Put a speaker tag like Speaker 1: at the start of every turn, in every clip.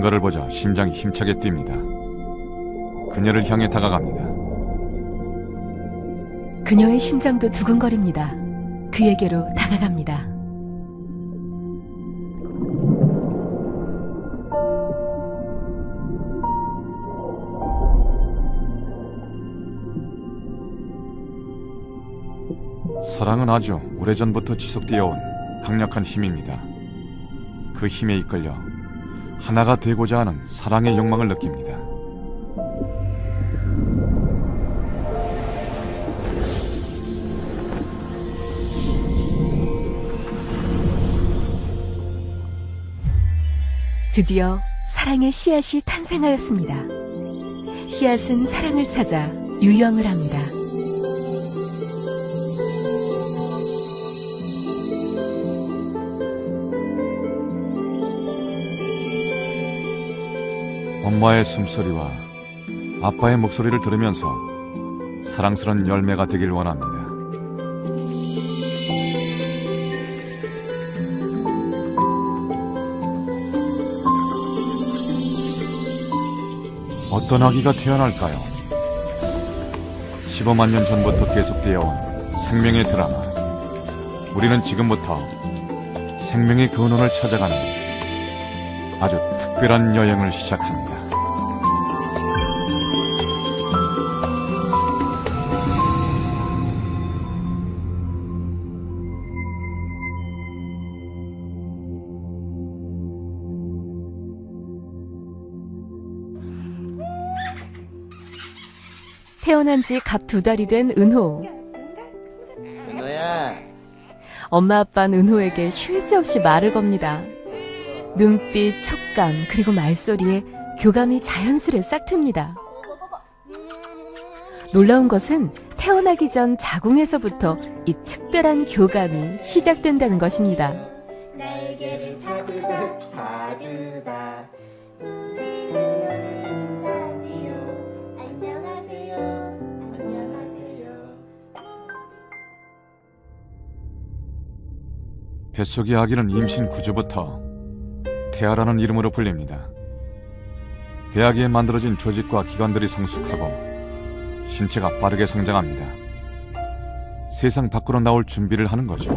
Speaker 1: 뭔가를 보자 심장이 힘차게 뜁니다. 그녀를 향해 다가갑니다.
Speaker 2: 그녀의 심장도 두근거립니다. 그에게로 다가갑니다.
Speaker 1: 사랑은 아주 오래전부터 지속되어 온 강력한 힘입니다. 그 힘에 이끌려 하나가 되고자 하는 사랑의 욕망을 느낍니다.
Speaker 2: 드디어 사랑의 씨앗이 탄생하였습니다. 씨앗은 사랑을 찾아 유영을 합니다.
Speaker 1: 엄마의 숨소리와 아빠의 목소리를 들으면서 사랑스러운 열매가 되길 원합니다. 어떤 아기가 태어날까요? 15만 년 전부터 계속되어 온 생명의 드라마. 우리는 지금부터 생명의 근원을 찾아가는 아주 특별한 여행을 시작합니다.
Speaker 2: 태어난 지 갓 2달이 된 은호.
Speaker 3: 은호야.
Speaker 2: 엄마 아빠는 은호에게 쉴 새 없이 말을 겁니다. 눈빛, 촉감, 그리고 말소리에 교감이 자연스레 싹 틉니다. 놀라운 것은 태어나기 전 자궁에서부터 이 특별한 교감이 시작된다는 것입니다.
Speaker 3: 날개를 타드다 타드다 우리 은호는 인사지요. 안녕하세요. 안녕하세요.
Speaker 1: 뱃속의 아기는 임신 9주부터 태아라는 이름으로 불립니다. 배아기에 만들어진 조직과 기관들이 성숙하고 신체가 빠르게 성장합니다. 세상 밖으로 나올 준비를 하는 거죠.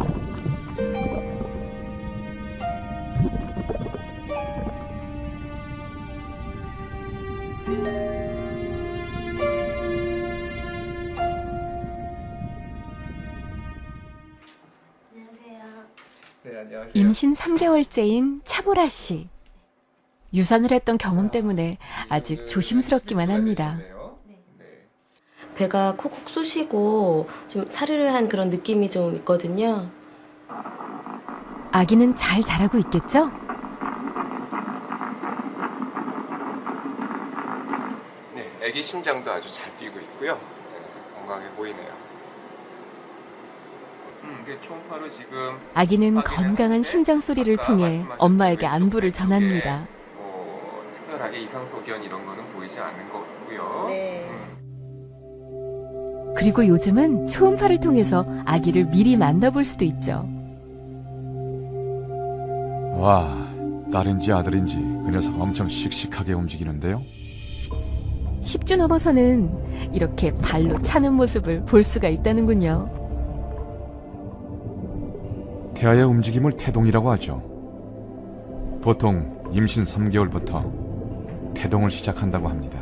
Speaker 2: 임신 3개월째인 차보라 씨. 유산을 했던 경험 때문에 아직 조심스럽기만 합니다.
Speaker 4: 배가 콕콕 쑤시고 좀 사르르한 그런 느낌이 좀 있거든요.
Speaker 2: 아기는 잘 자라고 있겠죠?
Speaker 5: 네, 아기 심장도 아주 잘 뛰고 있고요. 네, 건강해 보이네요. 초음파로 지금
Speaker 2: 아기는 건강한 심장 소리를 통해 엄마에게 안부를 전합니다.
Speaker 5: 특별하게 이상소견 이런 거는 보이지 않는 것 같고요.
Speaker 4: 네.
Speaker 2: 그리고 요즘은 초음파를 통해서 아기를 미리 만나볼 수도 있죠.
Speaker 1: 와, 딸인지 아들인지 그 녀석 엄청 씩씩하게 움직이는데요.
Speaker 2: 10주 넘어서는 이렇게 발로 차는 모습을 볼 수가 있다는군요.
Speaker 1: 태아의 움직임을 태동이라고 하죠. 보통 임신 3개월부터 태동을 시작한다고 합니다.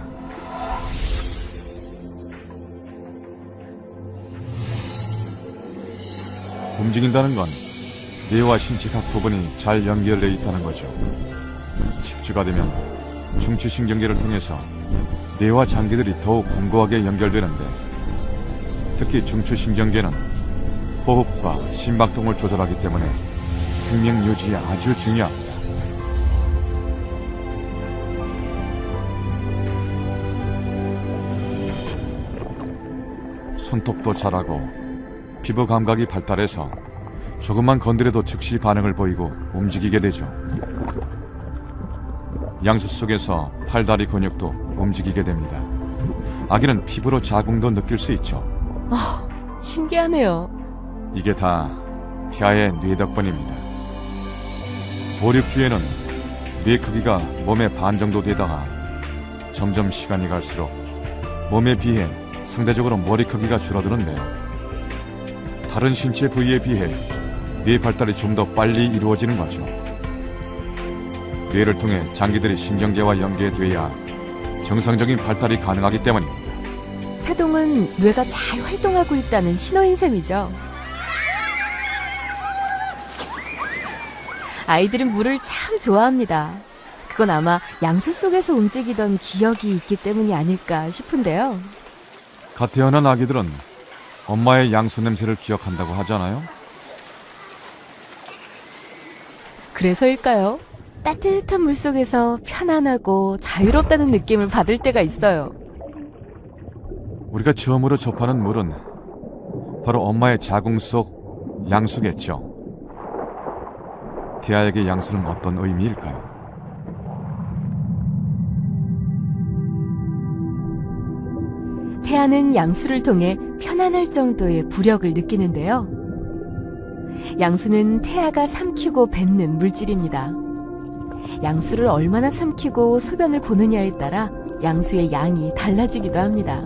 Speaker 1: 움직인다는 건 뇌와 신체 각 부분이 잘 연결되어 있다는 거죠. 10주가 되면 중추신경계를 통해서 뇌와 장기들이 더욱 공고하게 연결되는데, 특히 중추신경계는 호흡과 심박동을 조절하기 때문에 생명 유지에 아주 중요합니다. 손톱도 자라고 피부 감각이 발달해서 조금만 건드려도 즉시 반응을 보이고 움직이게 되죠. 양수 속에서 팔다리 근육도 움직이게 됩니다. 아기는 피부로 자궁도 느낄 수 있죠.
Speaker 2: 신기하네요.
Speaker 1: 이게 다 태아의 뇌 덕분입니다. 5, 6주에는 뇌 크기가 몸의 반 정도 되다가 점점 시간이 갈수록 몸에 비해 상대적으로 머리 크기가 줄어드는데요. 다른 신체 부위에 비해 뇌 발달이 좀 더 빨리 이루어지는 거죠. 뇌를 통해 장기들이 신경계와 연계돼야 정상적인 발달이 가능하기 때문입니다.
Speaker 2: 태동은 뇌가 잘 활동하고 있다는 신호인 셈이죠. 아이들은 물을 참 좋아합니다. 그건 아마 양수 속에서 움직이던 기억이 있기 때문이 아닐까 싶은데요.
Speaker 1: 갓 태어난 아기들은 엄마의 양수 냄새를 기억한다고 하잖아요.
Speaker 2: 그래서일까요? 따뜻한 물 속에서 편안하고 자유롭다는 느낌을 받을 때가 있어요.
Speaker 1: 우리가 처음으로 접하는 물은 바로 엄마의 자궁 속 양수겠죠. 태아에게 양수는 어떤 의미일까요?
Speaker 2: 태아는 양수를 통해 편안할 정도의 부력을 느끼는데요. 양수는 태아가 삼키고 뱉는 물질입니다. 양수를 얼마나 삼키고 소변을 보느냐에 따라 양수의 양이 달라지기도 합니다.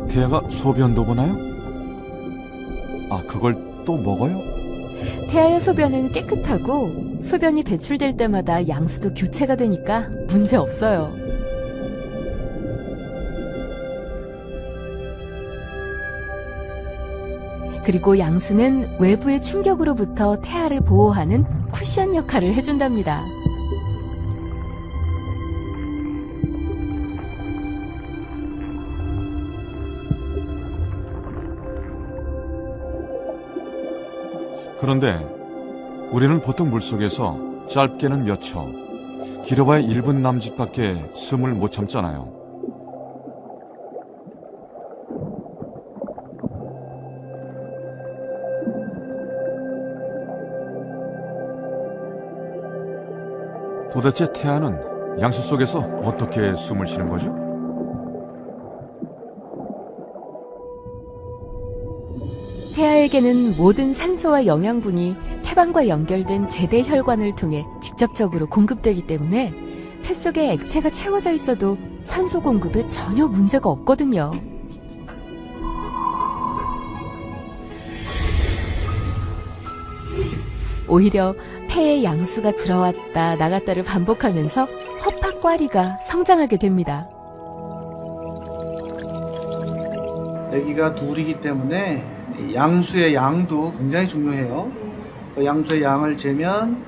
Speaker 1: 태아가 소변도 보나요? 아, 그걸 또 먹어요?
Speaker 2: 태아의 소변은 깨끗하고 소변이 배출될 때마다 양수도 교체가 되니까 문제 없어요. 그리고 양수는 외부의 충격으로부터 태아를 보호하는 쿠션 역할을 해준답니다.
Speaker 1: 그런데 우리는 보통 물속에서 짧게는 몇 초, 길어봐야 1분 남짓밖에 숨을 못 참잖아요. 도대체 태아는 양수 속에서 어떻게 숨을 쉬는 거죠?
Speaker 2: 태아에게는 모든 산소와 영양분이 태반과 연결된 제대 혈관을 통해 직접적으로 공급되기 때문에 태 속에 액체가 채워져 있어도 산소 공급에 전혀 문제가 없거든요. 오히려 폐에 양수가 들어왔다 나갔다를 반복하면서 허파과리가 성장하게 됩니다.
Speaker 6: 아기가 둘이기 때문에 양수의 양도 굉장히 중요해요. 그래서 양수의 양을 재면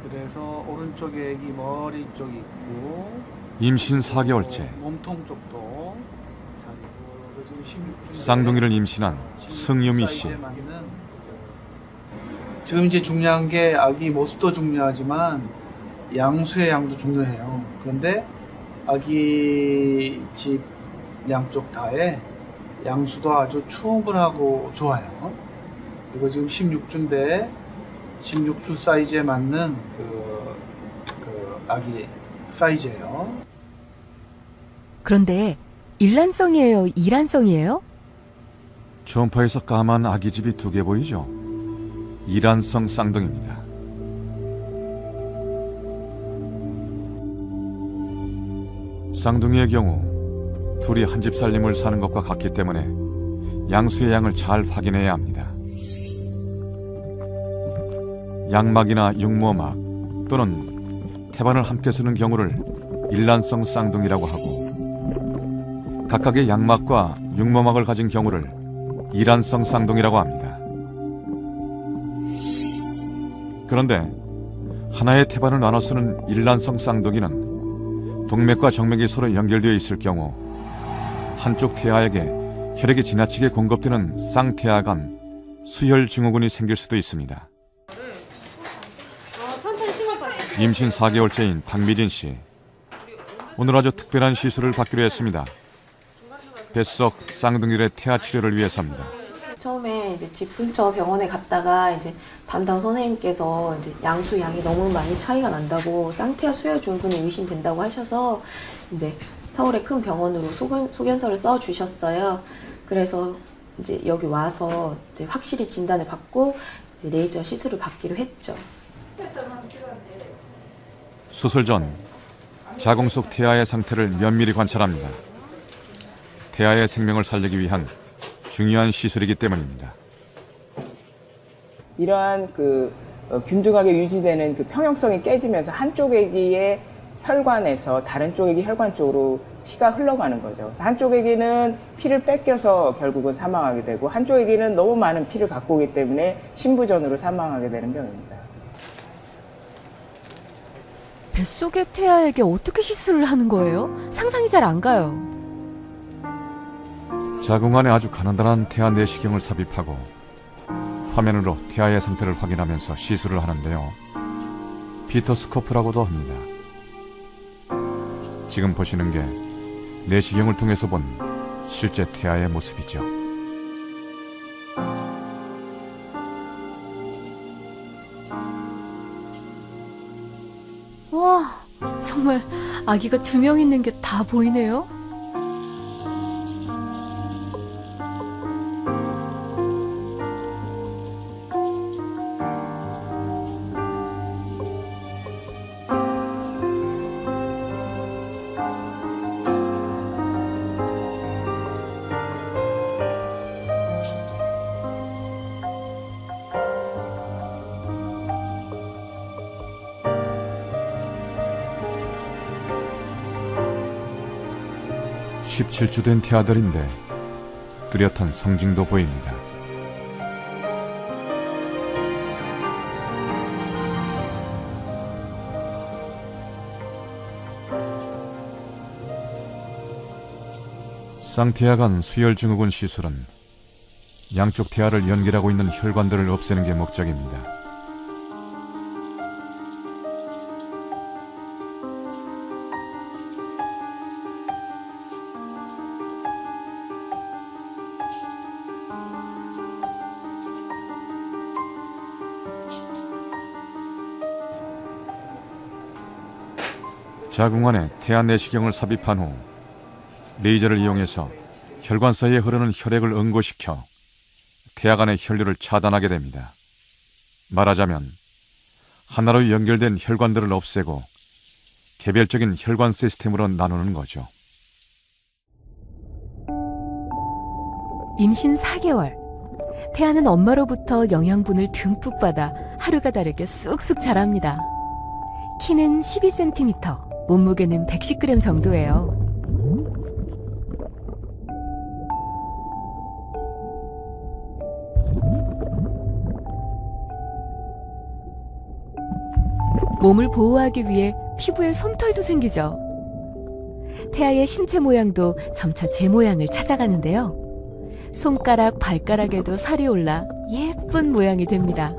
Speaker 6: 그래서 오른쪽에 아기 머리 쪽이 있고
Speaker 1: 임신 4개월째
Speaker 6: 몸통 쪽도 자리고 지금 16주
Speaker 1: 쌍둥이를 임신한 승유미 씨.
Speaker 6: 지금 이제 중요한 게 아기 모습도 중요하지만 양수의 양도 중요해요. 그런데 아기 집 양쪽 다에 양수도 아주 충분하고 좋아요. 그리고 지금 16주인데 16주 사이즈에 맞는 그 아기 사이즈예요.
Speaker 2: 그런데 일란성이에요? 이란성이에요?
Speaker 1: 초음파에서 까만 아기집이 2개 보이죠? 이란성 쌍둥이입니다. 쌍둥이의 경우 둘이 한 집 살림을 사는 것과 같기 때문에 양수의 양을 잘 확인해야 합니다. 양막이나 육모막 또는 태반을 함께 쓰는 경우를 일란성 쌍둥이라고 하고 각각의 양막과 육모막을 가진 경우를 이란성 쌍둥이라고 합니다. 그런데 하나의 태반을 나눠 쓰는 일란성 쌍둥이는 동맥과 정맥이 서로 연결되어 있을 경우 한쪽 태아에게 혈액이 지나치게 공급되는 쌍태아 간 수혈 증후군이 생길 수도 있습니다. 임신 4개월째인 박미진 씨. 오늘 아주 특별한 시술을 받기로 했습니다. 뱃속 쌍둥이들의 태아 치료를 위해서입니다.
Speaker 4: 처음에 이제 집 근처 병원에 갔다가 이제 담당 선생님께서 이제 양수 양이 너무 많이 차이가 난다고 쌍태아 수혈 증후군이 의심된다고 하셔서 이제 서울의 큰 병원으로 소견서를 써 주셨어요. 그래서 이제 여기 와서 이제 확실히 진단을 받고 이제 레이저 시술을 받기로 했죠.
Speaker 1: 수술 전 자궁 속 태아의 상태를 면밀히 관찰합니다. 태아의 생명을 살리기 위한 중요한 시술이기 때문입니다.
Speaker 7: 이러한 균등하게 유지되는 평형성이 깨지면서 한쪽 애기의 혈관에서 다른 쪽 애기 혈관 쪽으로 피가 흘러가는 거죠. 그래서 한쪽 애기는 피를 뺏겨서 결국은 사망하게 되고 한쪽 애기는 너무 많은 피를 갖고 오기 때문에 신부전으로 사망하게 되는 병입니다.
Speaker 2: 뱃속의 태아에게 어떻게 시술을 하는 거예요? 상상이 잘 안 가요.
Speaker 1: 자궁 안에 아주 가난한 태아 내시경을 삽입하고 화면으로 태아의 상태를 확인하면서 시술을 하는데요. 피터스코프라고도 합니다. 지금 보시는 게 내시경을 통해서 본 실제 태아의 모습이죠.
Speaker 2: 와, 정말 아기가 2명 있는 게 다 보이네요.
Speaker 1: 아, 17주 된 태아들인데 뚜렷한 성징도 보입니다. 쌍태아간 수혈증후군 시술은 양쪽 태아를 연결하고 있는 혈관들을 없애는 게 목적입니다. 자궁 안에 태아 내시경을 삽입한 후 레이저를 이용해서 혈관 사이에 흐르는 혈액을 응고시켜 태아간의 혈류를 차단하게 됩니다. 말하자면 하나로 연결된 혈관들을 없애고 개별적인 혈관 시스템으로 나누는 거죠.
Speaker 2: 임신 4개월. 태아는 엄마로부터 영양분을 듬뿍 받아 하루가 다르게 쑥쑥 자랍니다. 키는 12cm, 몸무게는 110g 정도예요. 몸을 보호하기 위해 피부에 솜털도 생기죠. 태아의 신체 모양도 점차 제 모양을 찾아가는데요. 손가락, 발가락에도 살이 올라 예쁜 모양이 됩니다.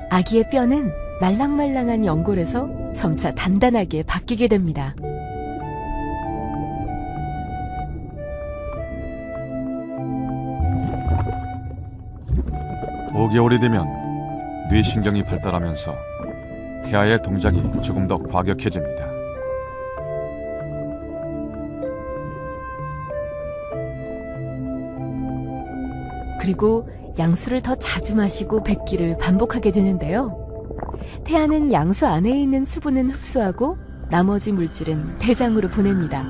Speaker 2: 아기의 뼈는 말랑말랑한 연골에서 점차 단단하게 바뀌게 됩니다.
Speaker 1: (5개월이) 되면 뇌신경이 발달하면서 태아의 동작이 조금 더 과격해집니다.
Speaker 2: 그리고 양수를 더 자주 마시고 뱉기를 반복하게 되는데요. 태아는 양수 안에 있는 수분은 흡수하고 나머지 물질은 대장으로 보냅니다.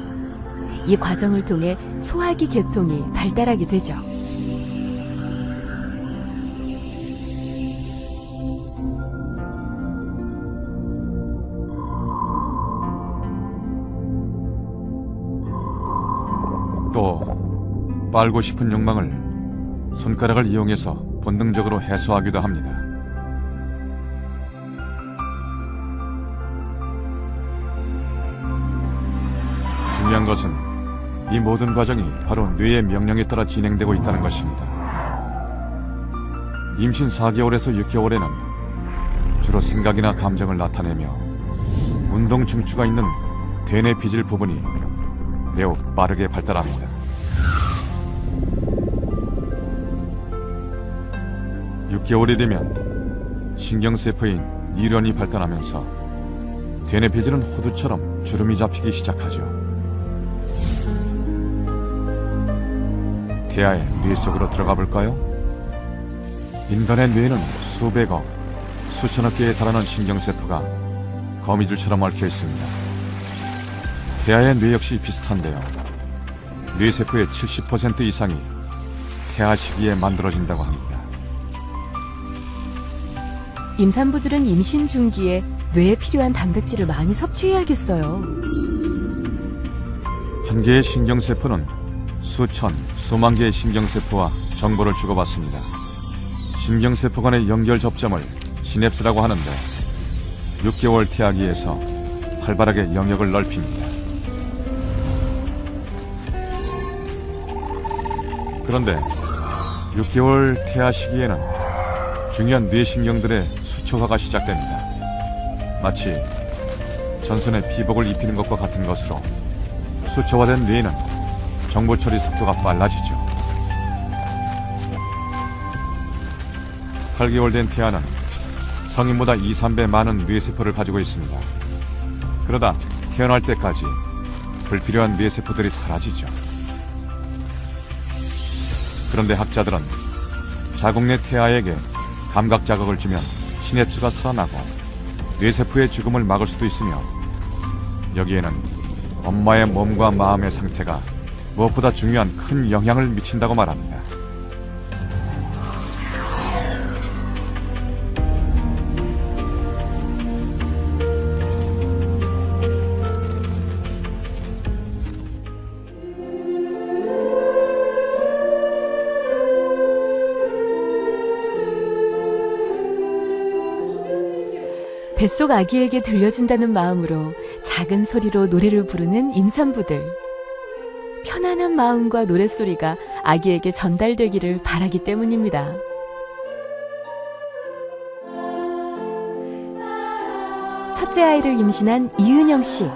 Speaker 2: 이 과정을 통해 소화기 계통이 발달하게 되죠.
Speaker 1: 또 빨고 싶은 욕망을 손가락을 이용해서 본능적으로 해소하기도 합니다. 중요한 것은 이 모든 과정이 바로 뇌의 명령에 따라 진행되고 있다는 것입니다. 임신 4개월에서 6개월에는 주로 생각이나 감정을 나타내며 운동 중추가 있는 대뇌 비질 부분이 매우 빠르게 발달합니다. 6개월이 되면 신경세포인 뉴런이 발달하면서 되뇌 배지는 호두처럼 주름이 잡히기 시작하죠. 태아의 뇌 속으로 들어가 볼까요? 인간의 뇌는 수백억, 수천억 개에 달하는 신경세포가 거미줄처럼 얽혀 있습니다. 태아의 뇌 역시 비슷한데요. 뇌세포의 70% 이상이 태아 시기에 만들어진다고 합니다.
Speaker 2: 임산부들은 임신 중기에 뇌에 필요한 단백질을 많이 섭취해야겠어요.
Speaker 1: 한 개의 신경세포는 수천, 수만 개의 신경세포와 정보를 주고받습니다. 신경세포 간의 연결 접점을 시냅스라고 하는데 6개월 태아기에서 활발하게 영역을 넓힙니다. 그런데 6개월 태아 시기에는 중요한 뇌신경들의 수초화가 시작됩니다. 마치 전선에 피복을 입히는 것과 같은 것으로 수초화된 뇌는 정보 처리 속도가 빨라지죠. 8개월 된 태아는 성인보다 2, 3배 많은 뇌세포를 가지고 있습니다. 그러다 태어날 때까지 불필요한 뇌세포들이 사라지죠. 그런데 학자들은 자궁내 태아에게 감각 자극을 주면 시냅스가 살아나고 뇌세포의 죽음을 막을 수도 있으며 여기에는 엄마의 몸과 마음의 상태가 무엇보다 중요한 큰 영향을 미친다고 말합니다.
Speaker 2: 뱃속 아기에게 들려준다는 마음으로 작은 소리로 노래를 부르는 임산부들. 편안한 마음과 노랫소리가 아기에게 전달되기를 바라기 때문입니다. 첫째 아이를 임신한 이은영 씨.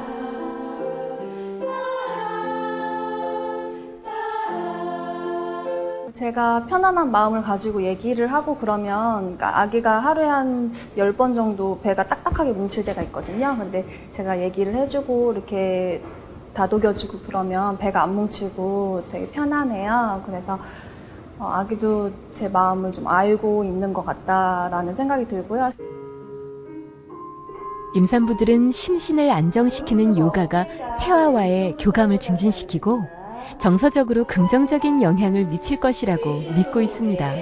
Speaker 8: 제가 편안한 마음을 가지고 얘기를 하고 그러면 그러니까 아기가 하루에 한 10번 정도 배가 딱딱하게 뭉칠 때가 있거든요. 근데 제가 얘기를 해주고 이렇게 다독여주고 그러면 배가 안 뭉치고 되게 편안해요. 그래서 아기도 제 마음을 좀 알고 있는 것 같다라는 생각이 들고요.
Speaker 2: 임산부들은 심신을 안정시키는 요가가 태아와의 교감을 증진시키고 정서적으로 긍정적인 영향을 미칠 것이라고 믿고 있습니다.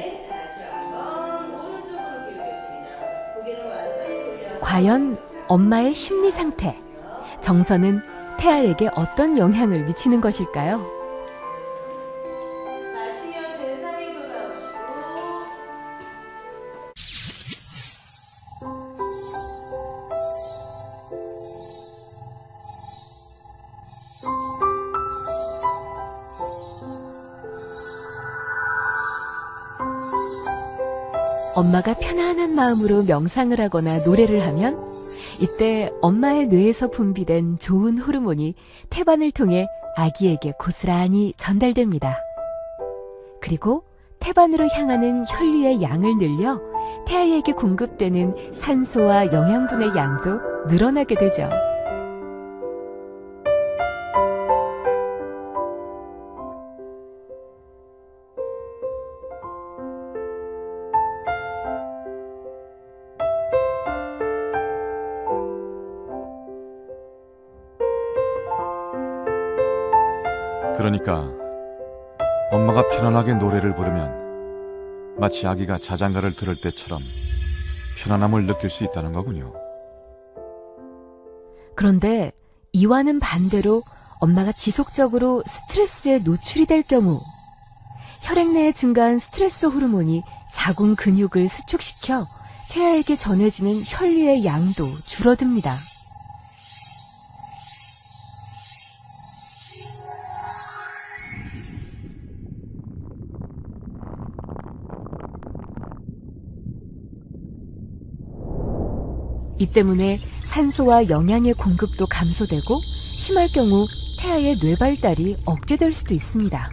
Speaker 2: 과연 엄마의 심리 상태, 정서는 태아에게 어떤 영향을 미치는 것일까요? 엄마가 편안한 마음으로 명상을 하거나 노래를 하면 이때 엄마의 뇌에서 분비된 좋은 호르몬이 태반을 통해 아기에게 고스란히 전달됩니다. 그리고 태반으로 향하는 혈류의 양을 늘려 태아에게 공급되는 산소와 영양분의 양도 늘어나게 되죠.
Speaker 1: 그러니까 엄마가 편안하게 노래를 부르면 마치 아기가 자장가를 들을 때처럼 편안함을 느낄 수 있다는 거군요.
Speaker 2: 그런데 이와는 반대로 엄마가 지속적으로 스트레스에 노출이 될 경우 혈액 내에 증가한 스트레스 호르몬이 자궁 근육을 수축시켜 태아에게 전해지는 혈류의 양도 줄어듭니다. 이 때문에 산소와 영양의 공급도 감소되고 심할 경우 태아의 뇌 발달이 억제될 수도 있습니다.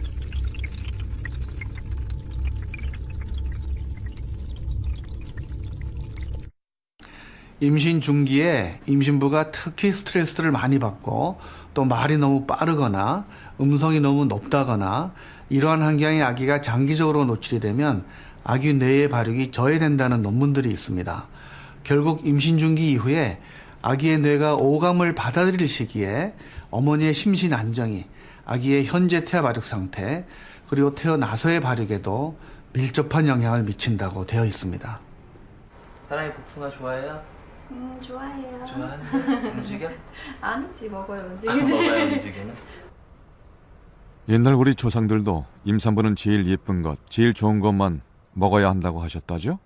Speaker 6: 임신 중기에 임신부가 특히 스트레스를 많이 받고 또 말이 너무 빠르거나 음성이 너무 높다거나 이러한 환경에 아기가 장기적으로 노출이 되면 아기 뇌의 발육이 저해된다는 논문들이 있습니다. 결국 임신 중기 이후에 아기의 뇌가 오감을 받아들일 시기에 어머니의 심신 안정이 아기의 현재 태아 발육 상태 그리고 태어나서의 발육에도 밀접한 영향을 미친다고 되어 있습니다.
Speaker 9: 사랑이 복숭아 좋아해요?
Speaker 3: 좋아해요.
Speaker 9: 좋아하는데 움직여?
Speaker 3: 아니지, 먹어요,
Speaker 9: 아,
Speaker 3: 움직이지.
Speaker 9: 먹어요 움직이는?
Speaker 1: 옛날 우리 조상들도 임산부는 제일 예쁜 것, 제일 좋은 것만 먹어야 한다고 하셨다죠?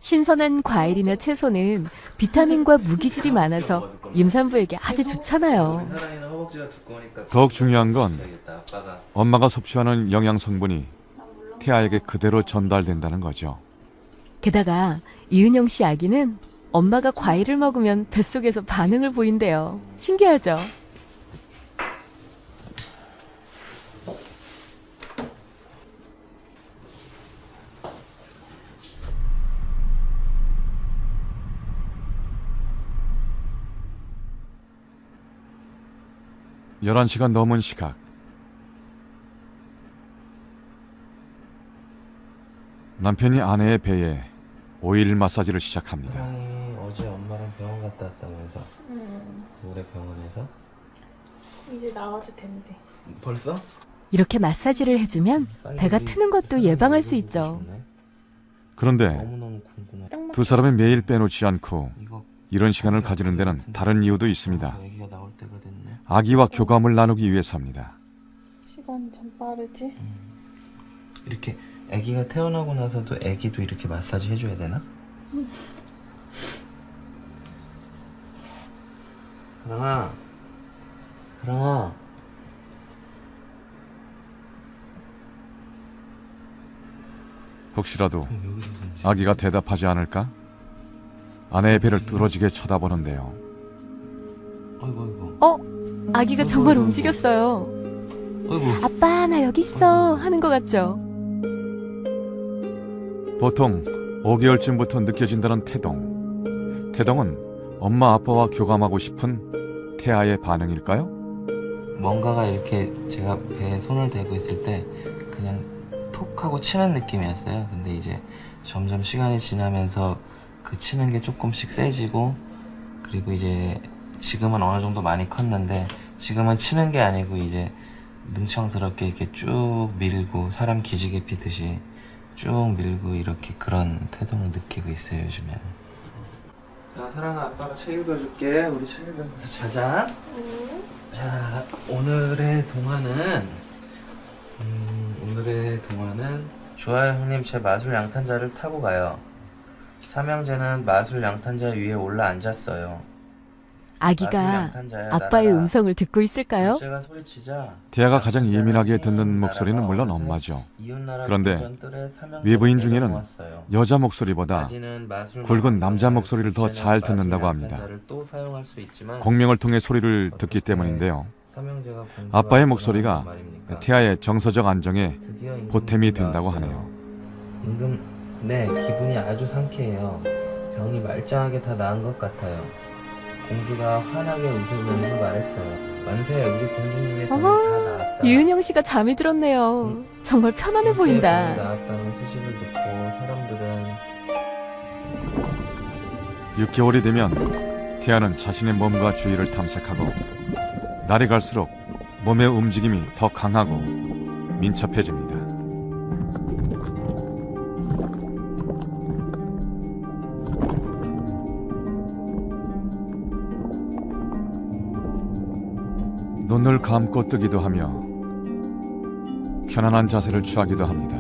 Speaker 2: 신선한 과일이나 채소는 비타민과 무기질이 많아서 임산부에게 아주 좋잖아요.
Speaker 9: 사랑이는 허벅지가 두꺼우니까
Speaker 1: 더욱 중요한 건
Speaker 9: 되겠다. 아빠가
Speaker 1: 엄마가 섭취하는 영양 성분이 태아에게 그대로 전달된다는 거죠.
Speaker 2: 게다가 이은영 씨 아기는 엄마가 과일을 먹으면 뱃속에서 반응을 보인대요. 신기하죠?
Speaker 1: 열한 시간 넘은 시각. 남편이 아내의 배에 오일 마사지를 시작합니다.
Speaker 9: 사랑이 어제 엄마랑 병원 갔다 왔다면서? 올해 병원에서?
Speaker 3: 이제 나와도 된대.
Speaker 9: 벌써?
Speaker 2: 이렇게 마사지를 해주면 배가 트는 것도 예방할 수 있죠.
Speaker 1: 그런데
Speaker 9: 너무너무 궁금해.
Speaker 1: 두 사람이 매일 빼놓지 않고
Speaker 9: 이거
Speaker 1: 이런 시간을 가지는 데는 다른 이유도 있습니다.
Speaker 9: 아기가 나올 때가 됐네.
Speaker 1: 아기와 교감을 나누기 위해서입니다.
Speaker 3: 시간 참 빠르지?
Speaker 9: 이렇게 아기가 태어나고 나서도 아기도 이렇게 마사지 해줘야 되나? 사랑아, 사랑아.
Speaker 1: 혹시라도 아기가 대답하지 않을까? 아내의 배를 뚫어지게 쳐다보는데요.
Speaker 9: 아이고.
Speaker 2: 아기가 정말 움직였어요.
Speaker 9: 아이고.
Speaker 2: 아빠, 나 여기 있어. 하는 것 같죠?
Speaker 1: 보통 5개월쯤부터 느껴진다는 태동. 태동은 엄마 아빠와 교감하고 싶은 태아의 반응일까요?
Speaker 9: 뭔가가 이렇게 제가 배에 손을 대고 있을 때 그냥 톡 하고 치는 느낌이었어요. 근데 이제 점점 시간이 지나면서 그 치는 게 조금씩 세지고, 그리고 이제 지금은 어느 정도 많이 컸는데 지금은 치는 게 아니고 이제 능청스럽게 이렇게 쭉 밀고 사람 기지개 피듯이 쭉 밀고 이렇게 그런 태동을 느끼고 있어요, 요즘엔. 자, 사랑아, 아빠가 책 읽어줄게. 우리 책 읽으면서 자자. 자, 오늘의 동화는 좋아요 형님, 제 마술 양탄자를 타고 가요. 삼형제는 마술 양탄자 위에 올라 앉았어요.
Speaker 2: 아기가 아빠의 음성을 듣고 있을까요?
Speaker 9: 제가 소리치자
Speaker 1: 태아가 가장 예민하게 듣는 목소리는 물론 엄마죠. 그런데 외부인 중에는 여자 목소리보다 굵은 남자 목소리를 더 잘 듣는다고 합니다. 공명을 통해 소리를 듣기 때문인데요. 아빠의 목소리가 태아의 정서적 안정에 보탬이 된다고 하네요.
Speaker 9: 임금, 네, 기분이 아주 상쾌해요. 병이 말짱하게 다 나은 것 같아요. 공주가 환하게 웃으면서 말했어요. 만세, 우리 공주님의 병이
Speaker 2: 어머,
Speaker 9: 다 나았다.
Speaker 2: 이은영 씨가 잠이 들었네요. 정말 편안해 보인다.
Speaker 9: 나았다는 소식을 듣고 사람들은
Speaker 1: 6개월이 되면 태아는 자신의 몸과 주위를 탐색하고 날이 갈수록 몸의 움직임이 더 강하고 민첩해집니다. 눈을 감고 뜨기도 하며 편안한 자세를 취하기도 합니다.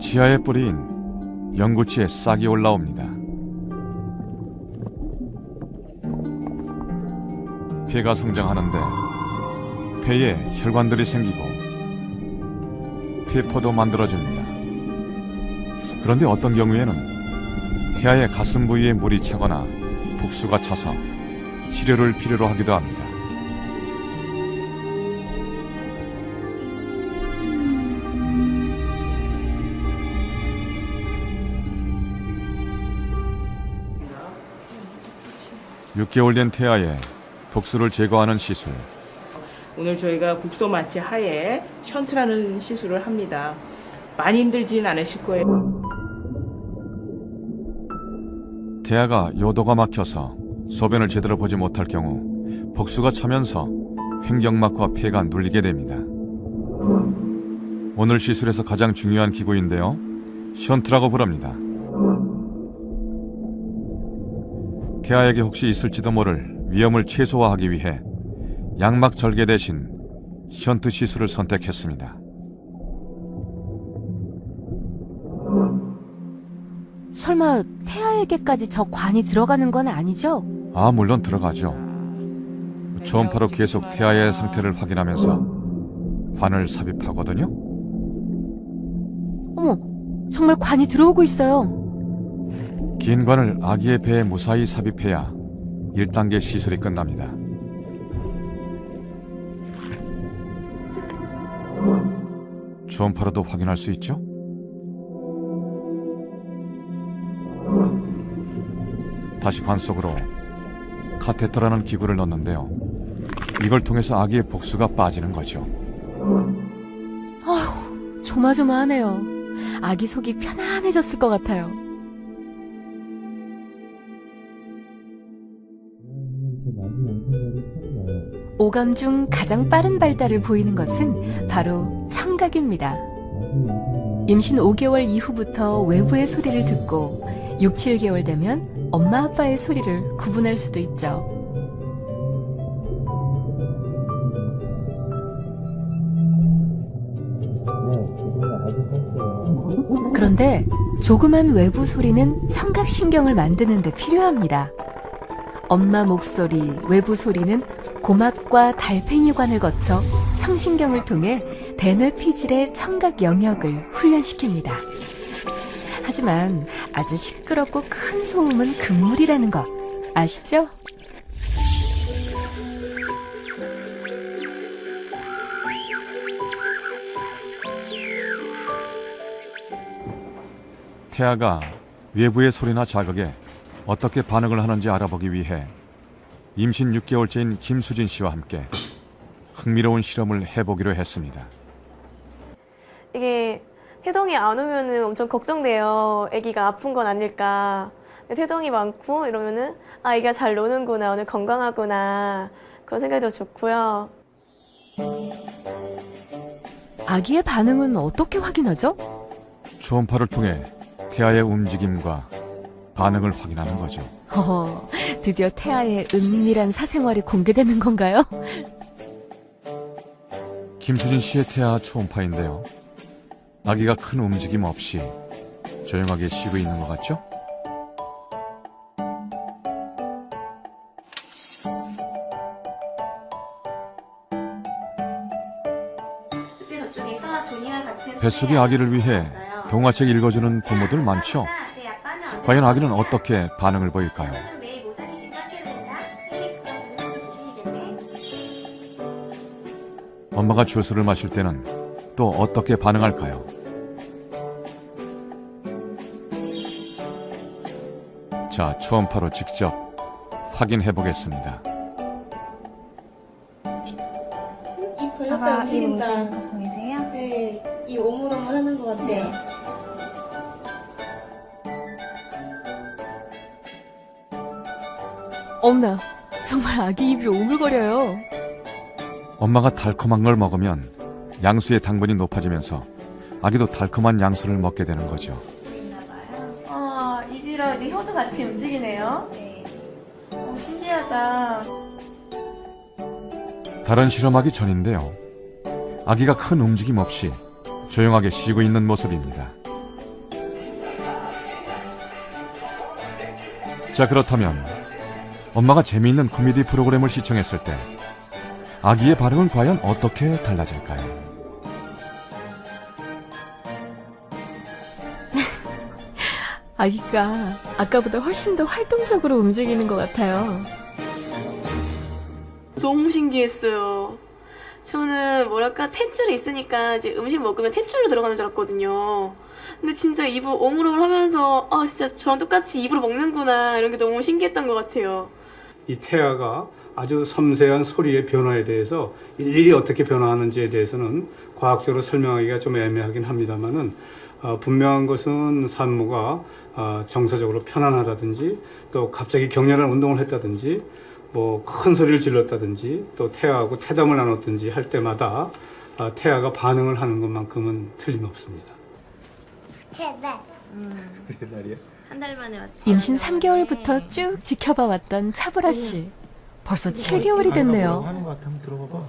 Speaker 1: 치아에 뿌린 연구치에 싹이 올라옵니다. 폐가 성장하는데 폐에 혈관들이 생기고 폐포도 만들어집니다. 그런데 어떤 경우에는 태아의 가슴 부위에 물이 차거나 복수가 차서 치료를 필요로 하기도 합니다. (6개월) 된 태아의 독수를 제거하는 시술.
Speaker 7: 오늘 저희가 국소 마취 하에 션트라는 시술을 합니다. 많이 힘들지는 않으실 거예요.
Speaker 1: 태아가 요도가 막혀서 소변을 제대로 보지 못할 경우 복수가 차면서 횡격막과 폐가 눌리게 됩니다. 오늘 시술에서 가장 중요한 기구인데요. 션트라고 부릅니다. 태아에게 혹시 있을지도 모를 위험을 최소화하기 위해 양막 절개 대신 션트 시술을 선택했습니다.
Speaker 2: 설마 태아에게까지 저 관이 들어가는 건 아니죠?
Speaker 1: 아, 물론 들어가죠. 초음파로 계속 태아의 상태를 확인하면서 관을 삽입하거든요.
Speaker 2: 어머, 정말 관이 들어오고 있어요.
Speaker 1: 긴 관을 아기의 배에 무사히 삽입해야 1단계 시술이 끝납니다. 초음파로도 확인할 수 있죠? 다시 관 속으로 카테터라는 기구를 넣는데요. 이걸 통해서 아기의 복수가 빠지는 거죠.
Speaker 2: 아휴, 조마조마하네요. 아기 속이 편안해졌을 것 같아요. 오감 중 가장 빠른 발달을 보이는 것은 바로 청각입니다. 임신 5개월 이후부터 외부의 소리를 듣고 6, 7개월 되면 엄마 아빠의 소리를 구분할 수도 있죠. 그런데 조그만 외부 소리는 청각신경을 만드는 데 필요합니다. 엄마 목소리, 외부 소리는 고막과 달팽이관을 거쳐 청신경을 통해 대뇌피질의 청각 영역을 훈련시킵니다. 하지만 아주 시끄럽고 큰 소음은 금물이라는 것 아시죠?
Speaker 1: 태아가 외부의 소리나 자극에 어떻게 반응을 하는지 알아보기 위해 임신 6개월째인 김수진 씨와 함께 흥미로운 실험을 해보기로 했습니다.
Speaker 10: 이게 태동이 안 오면은 엄청 걱정돼요. 아기가 아픈 건 아닐까. 태동이 많고 이러면은 아, 아기가 잘 노는구나, 오늘 건강하구나, 그런 생각이 더 좋고요.
Speaker 2: 아기의 반응은 어떻게 확인하죠?
Speaker 1: 초음파를 통해 태아의 움직임과 반응을 확인하는 거죠.
Speaker 2: 허허, 드디어 태아의 은밀한 사생활이 공개되는 건가요?
Speaker 1: 김수진 씨의 태아 초음파인데요. 아기가 큰 움직임 없이 조용하게 쉬고 있는 것 같죠? 뱃속의 아기를 위해 동화책 읽어주는 부모들 많죠? 과연 아기는 어떻게 반응을 보일까요? 엄마가 주스를 마실 때는 또 어떻게 반응할까요? 자, 초음파로 직접 확인해 보겠습니다.
Speaker 3: 이 벌렸다 움직인다.
Speaker 8: 보이세요?
Speaker 3: 네, 이 오물오물 하는 것 같아요.
Speaker 2: 어머나, 정말 아기 입이 오물거려요.
Speaker 1: 엄마가 달콤한 걸 먹으면 양수의 당분이 높아지면서 아기도 달콤한 양수를 먹게 되는 거죠.
Speaker 10: 아, 입이랑 이제 혀도 같이 움직이네요. 신기하다.
Speaker 1: 다른 실험하기 전인데요. 아기가 큰 움직임 없이 조용하게 쉬고 있는 모습입니다. 자, 그렇다면 엄마가 재미있는 코미디 프로그램을 시청했을 때 아기의 반응은 과연 어떻게 달라질까요?
Speaker 2: 아기가 아까보다 훨씬 더 활동적으로 움직이는 것 같아요.
Speaker 10: 너무 신기했어요. 저는 뭐랄까 탯줄이 있으니까 이제 음식 먹으면 탯줄로 들어가는 줄 알았거든요. 근데 진짜 입을 오물오물 하면서 아 진짜 저랑 똑같이 입으로 먹는구나 이런 게 너무 신기했던 것 같아요.
Speaker 11: 이 태아가 아주 섬세한 소리의 변화에 대해서 일일이 어떻게 변화하는지에 대해서는 과학적으로 설명하기가 좀 애매하긴 합니다만은 분명한 것은 산모가 정서적으로 편안하다든지 또 갑자기 격렬한 운동을 했다든지 뭐 큰 소리를 질렀다든지 또 태아하고 태담을 나눴든지 할 때마다 태아가 반응을 하는 것만큼은 틀림없습니다.
Speaker 10: 한 달 만에 왔지.
Speaker 2: 임신 3개월부터 쭉 지켜봐 왔던 차보라 씨. 벌써 7개월이 됐네요.
Speaker 12: 하는 것 같아. 한번 들어봐봐.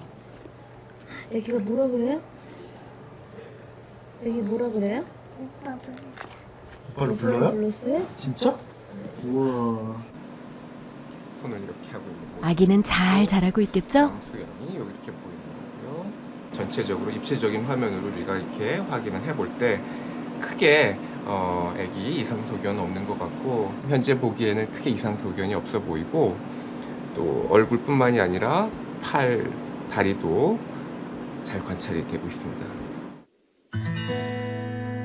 Speaker 3: 애기가 뭐라 그래요? 애기 뭐라 그래요?
Speaker 12: 오빠를 불러요?
Speaker 3: 불렀어요?
Speaker 12: 진짜? 우와.
Speaker 5: 손을 이렇게 하고 있는 거.
Speaker 2: 아기는 잘 자라고 있겠죠?
Speaker 5: 소연이 여기 이렇게 보이는 거고요. 전체적으로 입체적인 화면으로 우리가 이렇게 확인을 해볼 때 크게 아기 이상 소견은 없는 것 같고 현재 보기에는 크게 이상 소견이 없어 보이고 또 얼굴뿐만이 아니라 팔, 다리도 잘 관찰이 되고 있습니다.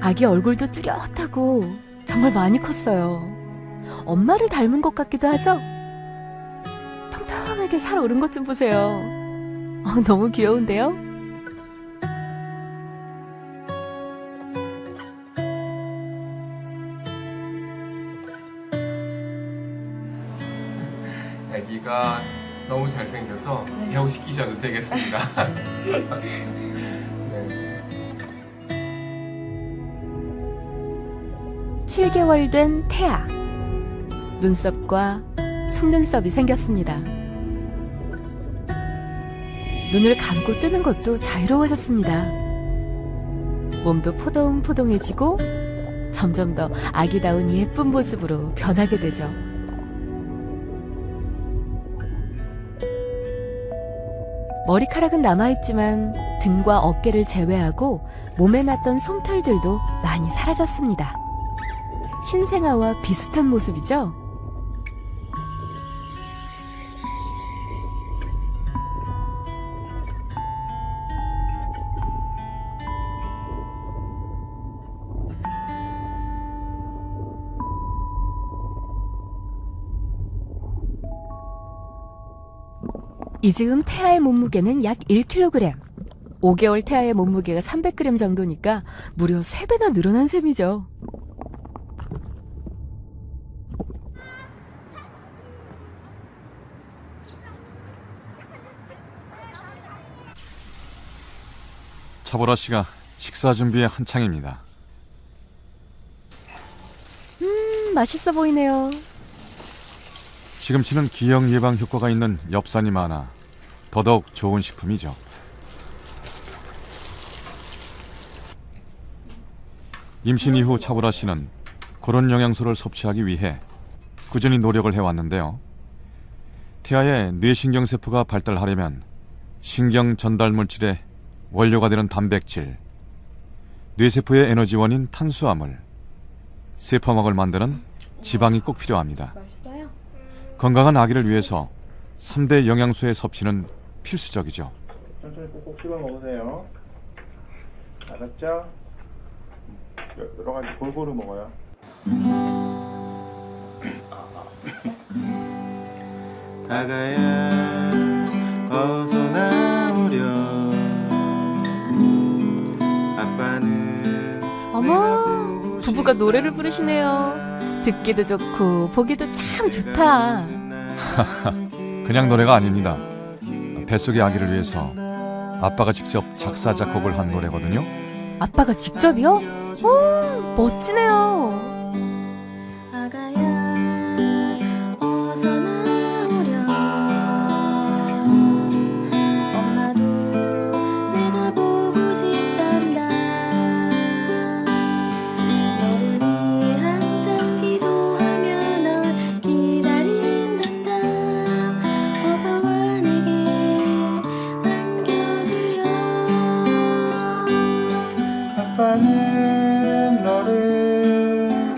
Speaker 2: 아기 얼굴도 뚜렷하고 정말 많이 컸어요. 엄마를 닮은 것 같기도 하죠? 통통하게 살 오른 것 좀 보세요. 너무 귀여운데요?
Speaker 5: 아기가 너무 잘생겨서 배우시키셔도 되겠습니다. 네.
Speaker 2: 7개월 된 태아. 눈썹과 속눈썹이 생겼습니다. 눈을 감고 뜨는 것도 자유로워졌습니다. 몸도 포동포동해지고 점점 더 아기다운 예쁜 모습으로 변하게 되죠. 머리카락은 남아있지만 등과 어깨를 제외하고 몸에 났던 솜털들도 많이 사라졌습니다. 신생아와 비슷한 모습이죠? 이 즈음 태아의 몸무게는 약 1kg. 5개월 태아의 몸무게가 300g 정도니까 무려 3배나 늘어난 셈이죠.
Speaker 1: 차보라 씨가 식사 준비에 한창입니다.
Speaker 2: 맛있어 보이네요.
Speaker 1: 시금치는 기형 예방 효과가 있는 엽산이 많아 더더욱 좋은 식품이죠. 임신 이후 차보라 씨는 그런 영양소를 섭취하기 위해 꾸준히 노력을 해왔는데요. 태아의 뇌신경세포가 발달하려면 신경 전달 물질의 원료가 되는 단백질, 뇌세포의 에너지원인 탄수화물, 세포막을 만드는 지방이 꼭 필요합니다. 건강한 아기를 위해서 3대 영양소의 섭취는 필수적이죠.
Speaker 12: 천천히 꼭꼭 씹어 먹으세요. 알았죠? 여러 가지 골고루 먹어요. 아가야 어서 나오렴. 아빠는
Speaker 2: 어머, 부부가 노래를 부르시네요. 듣기도 좋고 보기도 참 좋다.
Speaker 1: 그냥 노래가 아닙니다. 뱃속의 아기를 위해서 아빠가 직접 작사 작곡을 한 노래거든요.
Speaker 2: 아빠가 직접이요? 오, 멋지네요.
Speaker 3: 아가야 어서 나오렴. 엄마도 내가 보고 싶단다. 너를 위해 항상 기도하며 널 기다린단다. 어서 와 내게 안겨주렴.
Speaker 12: 아빠는 너를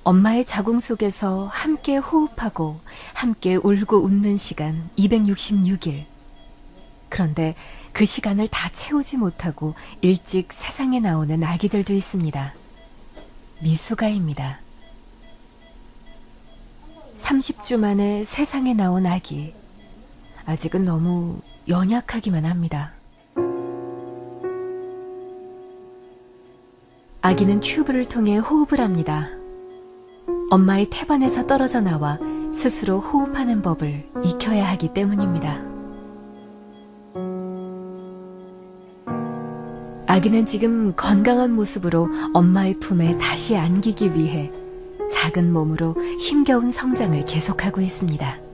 Speaker 2: 엄마의 자궁 속에서 함께 호흡하고 함께 울고 웃는 시간 266일. 그런데 그 시간을 다 채우지 못하고 일찍 세상에 나오는 아기들도 있습니다. 미숙아입니다. 30주 만에 세상에 나온 아기. 아직은 너무 연약하기만 합니다. 아기는 튜브를 통해 호흡을 합니다. 엄마의 태반에서 떨어져 나와 스스로 호흡하는 법을 익혀야 하기 때문입니다. 아기는 지금 건강한 모습으로 엄마의 품에 다시 안기기 위해 작은 몸으로 힘겨운 성장을 계속하고 있습니다.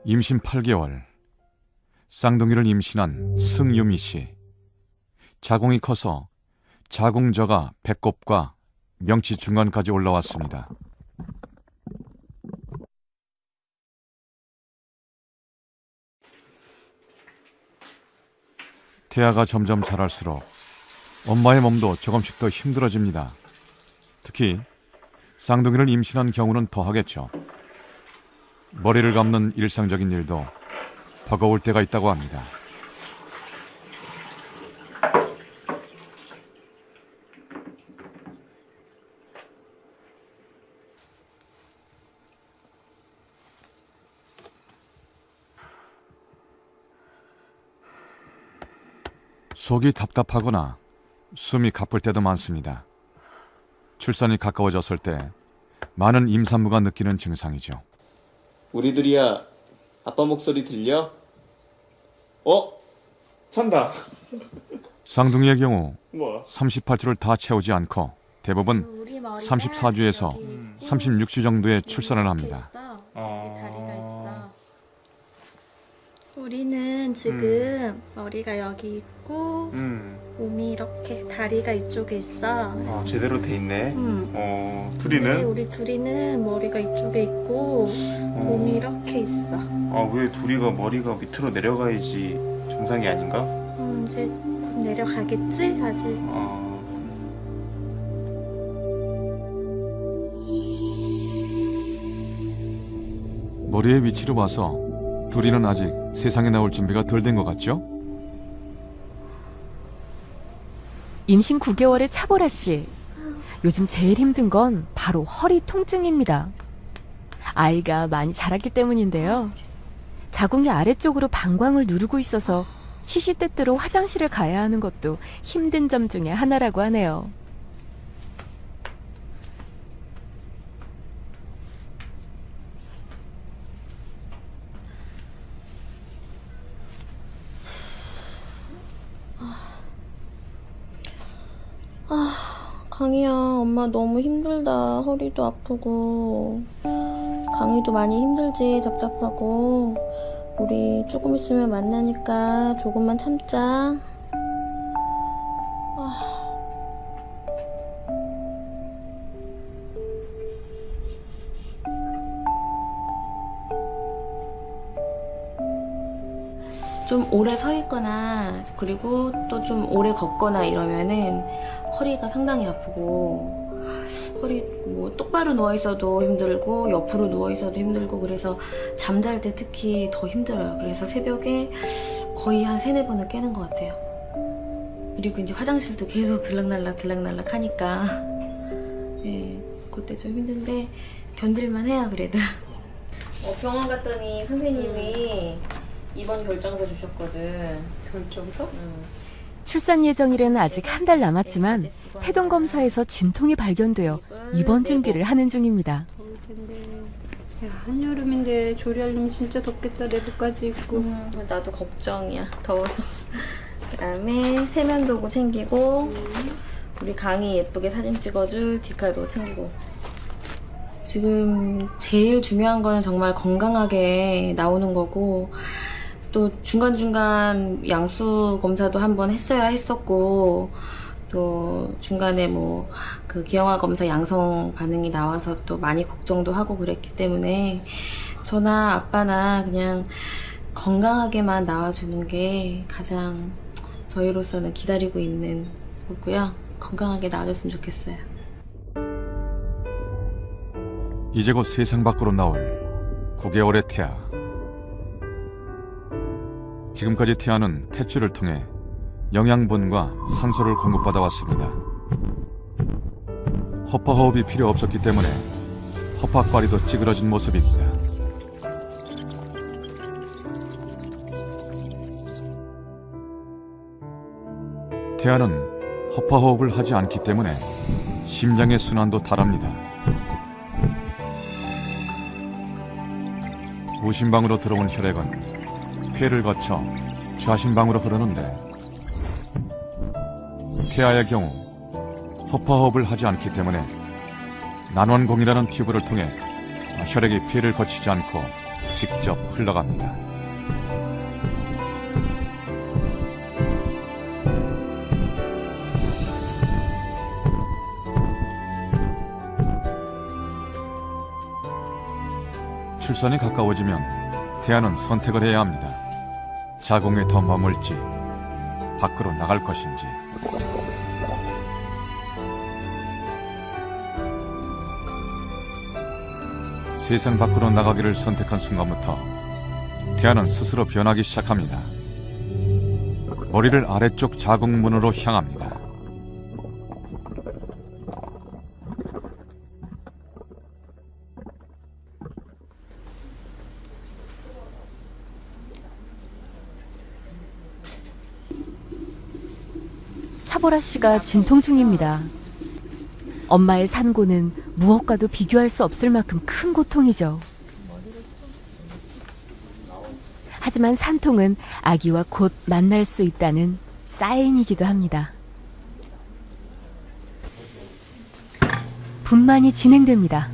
Speaker 1: 임신 8개월, 쌍둥이를 임신한 승유미 씨. 자궁이 커서 자궁저가 배꼽과 명치 중간까지 올라왔습니다. 태아가 점점 자랄수록 엄마의 몸도 조금씩 더 힘들어집니다. 특히 쌍둥이를 임신한 경우는 더하겠죠. 머리를 감는 일상적인 일도 버거울 때가 있다고 합니다. 속이 답답하거나 숨이 가쁠 때도 많습니다. 출산이 가까워졌을 때 많은 임산부가 느끼는 증상이죠.
Speaker 12: 우리들이야, 아빠 목소리 들려? 찬다.
Speaker 1: 쌍둥이의 경우
Speaker 12: 뭐?
Speaker 1: 38주를 다 채우지 않고 대부분 34주에서 36주 정도의 출산을 합니다.
Speaker 3: 다리가 있어. 우리는 지금 머리가 여기 있고 몸이 이렇게 다리가 이쪽에 있어. 그래서
Speaker 12: 제대로 돼 있네.
Speaker 3: 네,
Speaker 12: 둘이는?
Speaker 3: 우리 둘이는 머리가 이쪽에 있고 몸이 이렇게 있어.
Speaker 12: 왜 둘이가 머리가 밑으로 내려가야지 정상이 아닌가?
Speaker 3: 이제 곧 내려가겠지? 아직.
Speaker 1: 머리의 위치로 봐서 둘이는 아직 세상에 나올 준비가 덜 된 것 같죠?
Speaker 2: 임신 9개월의 차보라 씨. 요즘 제일 힘든 건 바로 허리 통증입니다. 아이가 많이 자랐기 때문인데요. 자궁이 아래쪽으로 방광을 누르고 있어서 시시때때로 화장실을 가야 하는 것도 힘든 점 중에 하나라고 하네요.
Speaker 3: 강희야, 엄마 너무 힘들다. 허리도 아프고 강희도 많이 힘들지. 답답하고. 우리 조금 있으면 만나니까 조금만 참자. 좀 오래 서 있거나 그리고 또 좀 오래 걷거나 이러면은 허리가 상당히 아프고, 허리 뭐 똑바로 누워 있어도 힘들고 옆으로 누워 있어도 힘들고, 그래서 잠잘 때 특히 더 힘들어요. 그래서 새벽에 거의 한 3-4번은 깨는 것 같아요. 그리고 이제 화장실도 계속 들락날락 하니까 그때 좀 힘든데 견딜만 해요. 그래도 병원 갔더니 선생님이 입원 결정서 주셨거든. 결정서?
Speaker 2: 출산 예정일은 아직 한 달 남았지만 태동 검사에서 진통이 발견되어 입원 준비를 하는 중입니다.
Speaker 13: 야, 한여름인데 조리하려면 진짜 덥겠다. 내복까지 입고.
Speaker 3: 나도 걱정이야. 더워서. 그다음에 세면도구 챙기고 우리 강이 예쁘게 사진 찍어줄 디칼도 챙기고. 지금 제일 중요한 거는 정말 건강하게 나오는 거고, 또 중간중간 양수 검사도 한번 했어야 했었고, 또 중간에 뭐 그 기형아 검사 양성 반응이 나와서 또 많이 걱정도 하고 그랬기 때문에 저나 아빠나 그냥 건강하게만 나와주는 게 가장 저희로서는 기다리고 있는 거고요. 건강하게 나와줬으면 좋겠어요.
Speaker 1: 이제 곧 세상 밖으로 나올 9개월의 태아. 지금까지 태아는 탯줄을 통해 영양분과 산소를 공급받아 왔습니다. 허파호흡이 필요 없었기 때문에 허파과리도 찌그러진 모습입니다. 태아는 허파호흡을 하지 않기 때문에 심장의 순환도 다릅니다. 우심방으로 들어온 혈액은 폐를 거쳐 좌심방으로 흐르는데 태아의 경우 허파호흡을 하지 않기 때문에 난원공이라는 튜브를 통해 혈액이 폐를 거치지 않고 직접 흘러갑니다. 출산이 가까워지면 태아는 선택을 해야 합니다. 자궁에 더 머물지, 밖으로 나갈 것인지. 세상 밖으로 나가기를 선택한 순간부터 태아는 스스로 변하기 시작합니다. 머리를 아래쪽 자궁문으로 향합니다.
Speaker 2: 차보라 씨가 진통 중입니다. 엄마의 산고는 무엇과도 비교할 수 없을 만큼 큰 고통이죠. 하지만 산통은 아기와 곧 만날 수 있다는 사인이기도 합니다. 분만이 진행됩니다.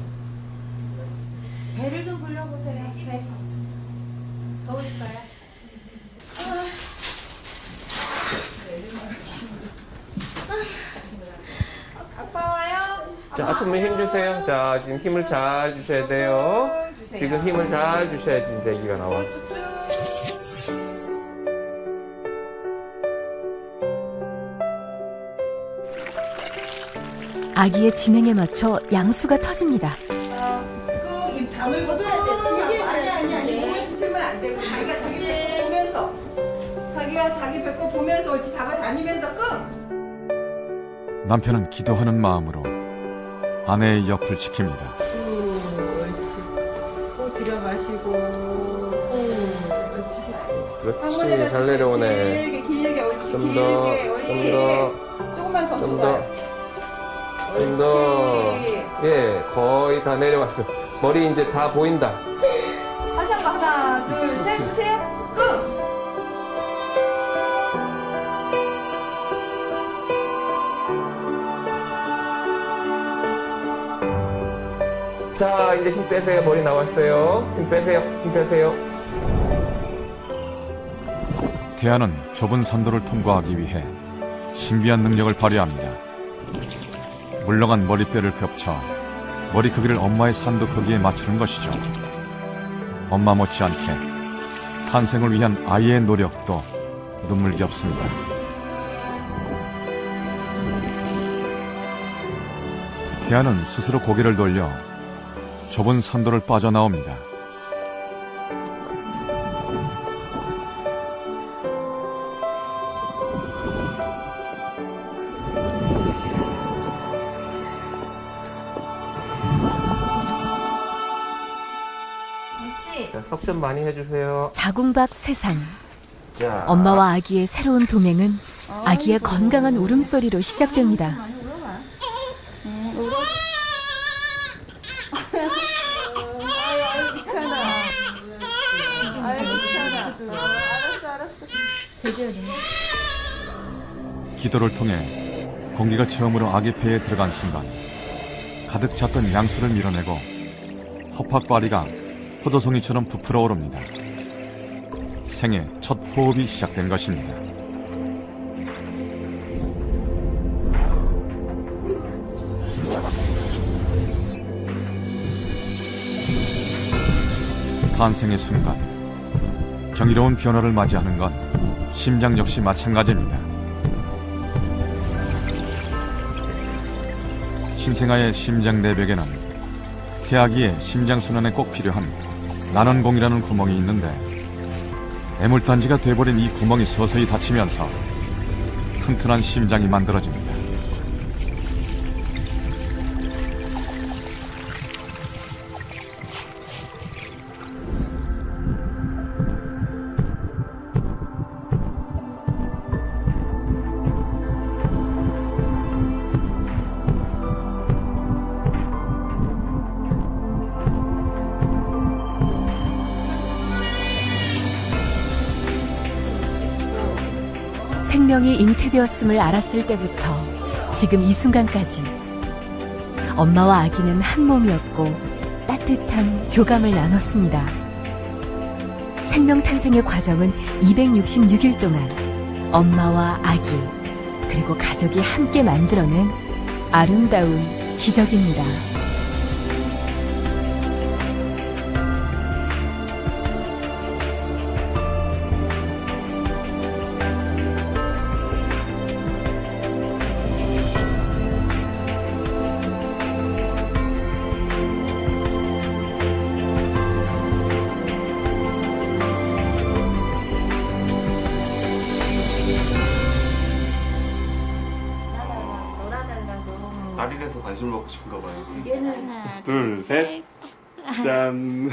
Speaker 14: 배를 좀 불려보세요. 배. 더우실까요?
Speaker 5: 자, 아프면 힘 주세요. 자, 지금 힘을 잘 주셔야 돼요. 지금 힘을 잘 주셔야지 이제 아기가 나와.
Speaker 2: 아기의 진행에 맞춰 양수가 터집니다.
Speaker 14: 입 다물고 해야 돼. 아니. 몸을 붙이면 안 되고 자기가 자기 배꼽 보면서 자기가 자기 배꼽 보면서 옳지 잡아다니면서 끙.
Speaker 1: 남편은 기도하는 마음으로 아내의 옆을 지킵니다.
Speaker 14: 옳지. 코 들여 마시고. 옳지.
Speaker 5: 그렇지, 잘 내려오네.
Speaker 14: 길게 옳지.
Speaker 5: 좀 더,
Speaker 14: 옳지.
Speaker 5: 좀 더.
Speaker 14: 조금만 더
Speaker 5: 좀
Speaker 14: 줘봐요.
Speaker 5: 좀 더. 예, 거의 다 내려왔어. 머리 이제 다 보인다.
Speaker 14: 다시 한 번 하나, 둘, 셋 주세요. 끙.
Speaker 5: 자, 이제 힘 빼세요. 머리 나왔어요. 힘 빼세요. 힘 빼세요.
Speaker 1: 태아는 좁은 산도를 통과하기 위해 신비한 능력을 발휘합니다. 물러간 머리뼈를 겹쳐 머리 크기를 엄마의 산도 크기에 맞추는 것이죠. 엄마 못지않게 탄생을 위한 아이의 노력도 눈물겹습니다. 태아는 스스로 고개를 돌려 좁은 산도를 빠져나옵니다.
Speaker 5: 자, 석션 많이 해주세요.
Speaker 2: 자궁 밖 세상.
Speaker 5: 자,
Speaker 2: 엄마와 아기의 새로운 동행은 아기의 건강한 울음소리로 시작됩니다.
Speaker 1: 기도를 통해 공기가 처음으로 아기 폐에 들어간 순간 가득 찼던 양수를 밀어내고 허파과리가 포도송이처럼 부풀어 오릅니다. 생애 첫 호흡이 시작된 것입니다. 탄생의 순간 경이로운 변화를 맞이하는 건 심장 역시 마찬가지입니다. 신생아의 심장 내벽에는 태아기의 심장순환에 꼭 필요한 난원공이라는 구멍이 있는데 애물단지가 돼버린 이 구멍이 서서히 닫히면서 튼튼한 심장이 만들어집니다.
Speaker 2: 생명이 잉태되었음을 알았을 때부터 지금 이 순간까지 엄마와 아기는 한 몸이었고 따뜻한 교감을 나눴습니다. 생명 탄생의 과정은 266일 동안 엄마와 아기 그리고 가족이 함께 만들어낸 아름다운 기적입니다.
Speaker 12: 날이라서 관심 먹고 싶은가 봐요.
Speaker 3: 하나,
Speaker 12: 둘, 셋. 짠.